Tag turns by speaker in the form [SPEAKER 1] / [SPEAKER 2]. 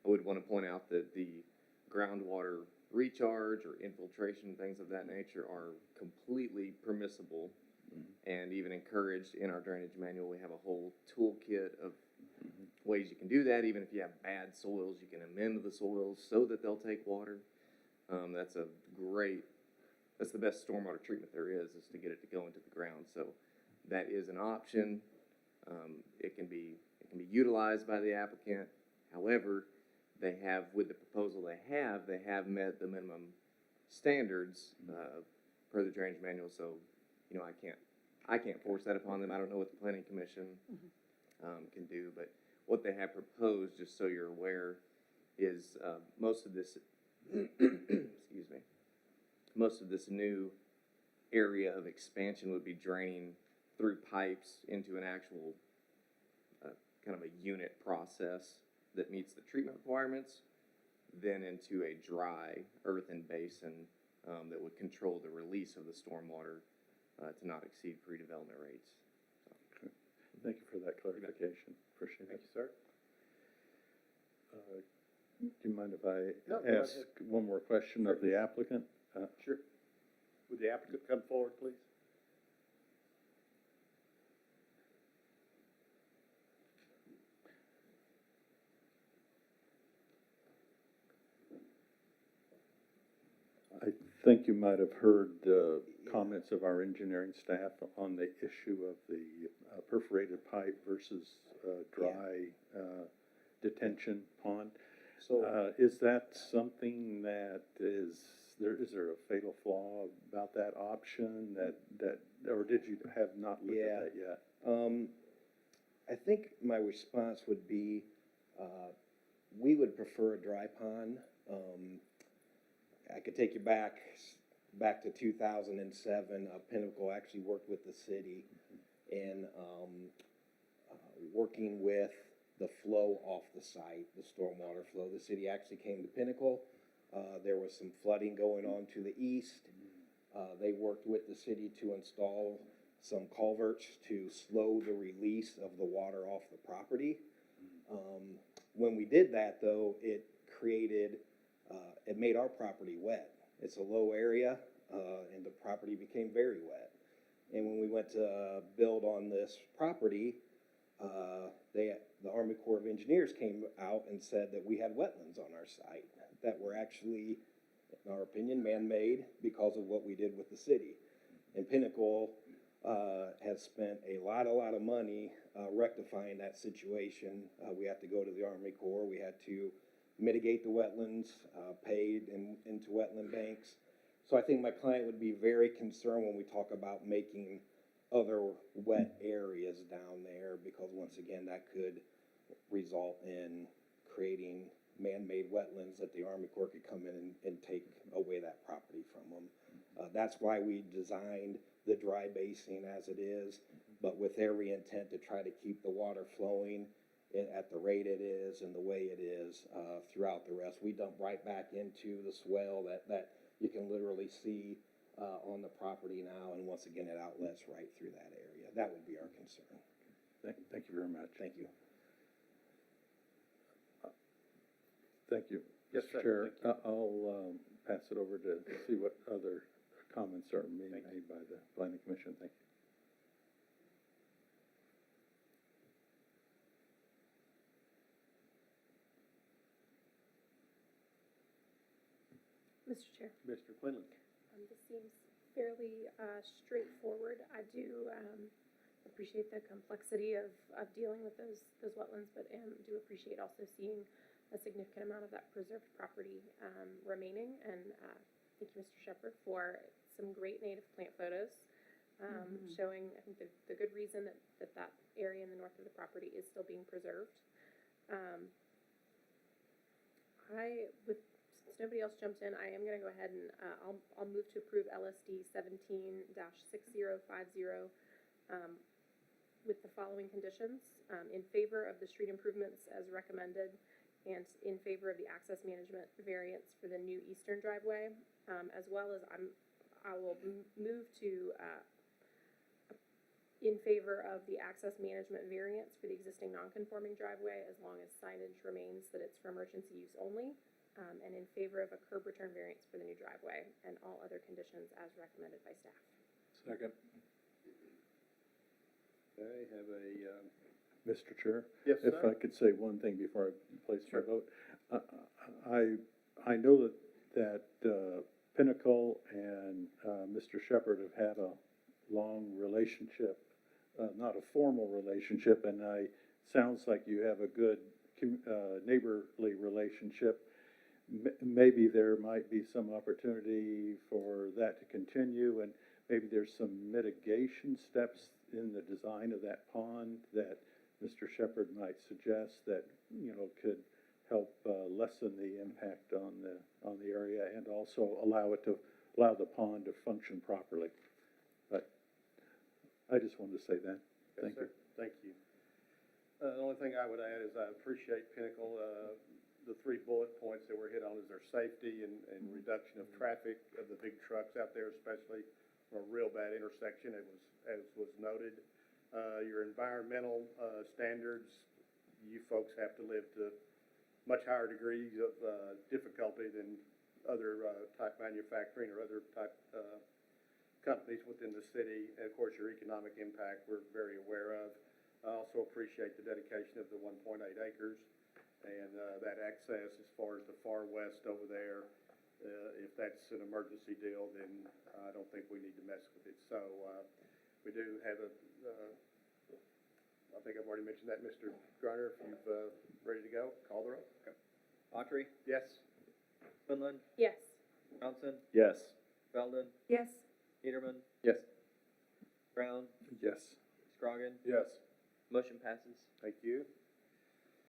[SPEAKER 1] I would want to point out that the groundwater recharge or infiltration, things of that nature, are completely permissible and even encouraged in our drainage manual. We have a whole toolkit of ways you can do that. Even if you have bad soils, you can amend the soils so that they'll take water. That's the best stormwater treatment there is to get it to go into the ground. So that is an option. It can be utilized by the applicant. However, they have, with the proposal they have met the minimum standards per the drainage manual. So, I can't force that upon them. I don't know what the planning commission can do, but what they have proposed, just so you're aware, is most of this excuse me, most of this new area of expansion would be draining through pipes into an actual kind of a unit process that meets the treatment requirements, then into a dry earthen basin that would control the release of the stormwater to not exceed pre-development rates. So.
[SPEAKER 2] Okay. Thank you for that clarification. Appreciate it.
[SPEAKER 3] Thank you, sir.
[SPEAKER 2] Do you mind if I
[SPEAKER 3] No, go
[SPEAKER 2] ask
[SPEAKER 3] ahead.
[SPEAKER 2] one more question of the applicant?
[SPEAKER 3] Sure. Would the applicant come forward, please?
[SPEAKER 2] I think you might have heard the comments of our engineering staff on the issue of the perforated pipe versus dry detention pond.
[SPEAKER 4] So,
[SPEAKER 2] Is that something that is there a fatal flaw about that option or did you have not looked at that yet?
[SPEAKER 4] I think my response would be, we would prefer a dry pond. I could take you back to 2007. Pinnacle actually worked with the city in working with the flow off the site, the stormwater flow. The city actually came to Pinnacle. There was some flooding going on to the east. They worked with the city to install some culverts to slow the release of the water off the property. When we did that, though, it made our property wet. It's a low area, and the property became very wet. And when we went to build on this property, the Army Corps of Engineers came out and said that we had wetlands on our site that were actually, in our opinion, man-made because of what we did with the city. And Pinnacle has spent a lot of money rectifying that situation. We had to go to the Army Corps. We had to mitigate the wetlands, paid into wetland banks. So I think my client would be very concerned when we talk about making other wet areas down there, because once again, that could result in creating man-made wetlands that the Army Corps could come in and take away that property from them. That's why we designed the dry basin as it is, but with every intent to try to keep the water flowing at the rate it is and the way it is throughout the rest. We dump right back into the swell that you can literally see on the property now, and once again, it outlets right through that area. That would be our concern.
[SPEAKER 2] Thank you very much.
[SPEAKER 4] Thank you.
[SPEAKER 2] Thank you.
[SPEAKER 3] Yes,
[SPEAKER 2] Mr.
[SPEAKER 3] sir.
[SPEAKER 2] Chair, I'll pass it over to see what other comments are being
[SPEAKER 3] Thank you.
[SPEAKER 2] made by the planning commission. Thank you.
[SPEAKER 5] Mr. Chair,
[SPEAKER 3] Mr. Quinlan.
[SPEAKER 5] this seems fairly straightforward. I do appreciate the complexity of dealing with those wetlands, but do appreciate also seeing a significant amount of that preserved property remaining. And thank you, Mr. Shepherd, for some great native plant photos showing, I think, the good reason that area in the north of the property is still being preserved. Since nobody else jumped in, I am going to go ahead and I'll move to approve LSD 17-6050 with the following conditions: in favor of the street improvements as recommended, and in favor of the access management variance for the new eastern driveway, as well as I will move to in favor of the access management variance for the existing non-conforming driveway, as long as signage remains that it's for emergency use only, and in favor of a curb return variance for the new driveway, and all other conditions as recommended by staff.
[SPEAKER 3] Second. Okay, have a,
[SPEAKER 2] Mr. Chair?
[SPEAKER 3] yes,
[SPEAKER 2] If I
[SPEAKER 3] sir?
[SPEAKER 2] could say one thing before I place my
[SPEAKER 3] Sure.
[SPEAKER 2] vote. I know that Pinnacle and Mr. Shepherd have had a long relationship, not a formal relationship, and sounds like you have a good neighborly relationship. Maybe there might be some opportunity for that to continue, and maybe there's some mitigation steps in the design of that pond that Mr. Shepherd might suggest that, could help lessen the impact on the area and also allow the pond to function properly. But I just wanted to say that.
[SPEAKER 3] Yes,
[SPEAKER 2] Thank you.
[SPEAKER 3] sir. Thank you. The only thing I would add is I appreciate Pinnacle, the 3 bullet points that were hit on is their safety and reduction of traffic of the big trucks out there, especially from a real bad intersection, as was noted. Your environmental standards, you folks have to live to much higher degrees of difficulty than other type manufacturing or other type companies within the city. And of course, your economic impact we're very aware of. I also appreciate the dedication of the 1.8 acres and that access as far as the far west over there. If that's an emergency deal, then I don't think we need to mess with it. So we do have I think I've already mentioned that, Mr. Griner, if you've ready to go, call the roll. Okay.
[SPEAKER 6] Autry,
[SPEAKER 3] Yes?
[SPEAKER 6] Quinlan,
[SPEAKER 5] Yes.
[SPEAKER 6] Johnson,
[SPEAKER 2] Yes.
[SPEAKER 6] Belden,
[SPEAKER 5] Yes.
[SPEAKER 6] Peterman,
[SPEAKER 1] Yes.
[SPEAKER 6] Brown,
[SPEAKER 2] Yes.
[SPEAKER 6] Scroggin.
[SPEAKER 3] Yes.
[SPEAKER 6] Motion passes.
[SPEAKER 3] Thank you.